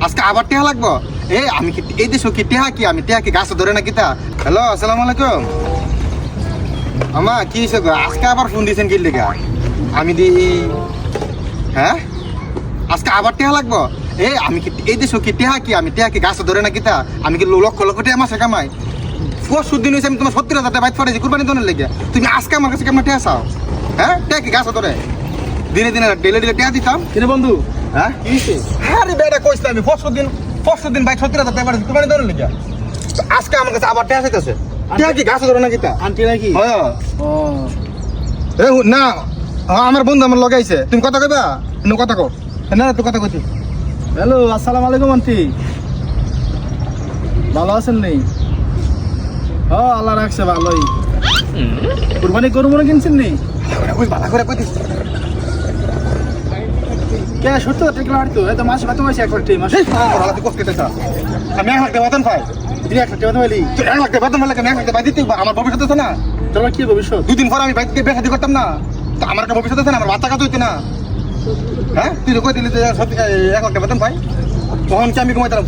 আজকে আবার টেহা লাগবো। আমি কি এই দেশে কি টেহা কি আমি টেহা কি গাছ ধরে না কিতা? হ্যালো, আসসালামু আলাইকুম। আমা কি হইছে গো? আজকে আবার ফোন দিয়েছেন কি লিগা? আমি দি হ্যাঁ আজকে আবার টেহা লাগবো। আমি কি এই দেশে কি টেহা কি আমি টেহা কি গাছ ধরে না কিতা? আমি কি লক্ষ লক্ষ টাকা মাসে কামাই? পরশু দিন হয়েছে আমি তোমার 70,000 টাকা বাইট ফাটাইছি কুরবানি দনের লেগে। তুমি আজকে আমার কাছে কেমন টেহা চাও? হ্যাঁ, টেহা কি গাছ ধরে? দিনে দিনে ডেলে ডেলে টেহা দিতাম। কিরে বন্ধু, হ্যাঁ কি হইছে? আরে বেটা কইছ না আমি পরশু দিন বাইক 70,000 টাকা বাইট কুরবানি দনের লেগে। আজকে আমার কাছে আবার টেহা চাইতেছে। টেহা কি গাছ ধরে না কিতা? আন্টি নাকি? হ্যাঁ ও না আমার বন্ধু আমার লগাইছে। তুমি কথা কইবা? তুমি কথা কও। না তুই কথা কইছি। হ্যালো, আসসালামু আলাইকুম আন্টি। ভালো আছেন নেই? ও আল্লাহ রাখছে ভালোই। কুরবানি গরু মনে কিনছেন নেই? কই বালা করে কইতিস। কে সত্য টাকা হারতো এত মাস ভাত মাসে একবার টিম মাসে ভালো তুই কষ্ট কেটেছ। আমি 1 লাখ টাকা বেতন পাই। দিনে একটা টাকা বলি তুই 1 লাখ টাকা বেতন পেলে আমি 1 লাখ টাকা দিতে আমার ভবিষ্যৎ আছে না। তোর কি ভবিষ্যৎ? 2 দিন পর আমি বাইক থেকে বেশাদি করতাম না। তো আমার একটা ভবিষ্যৎ আছে না, আমার বাচ্চা কাজ হইতো না। হ্যাঁ তুই তো কই দিলি যে 1 লাখ টাকা বেতন পাই, তখন কি আমি ঘুমাইতাম?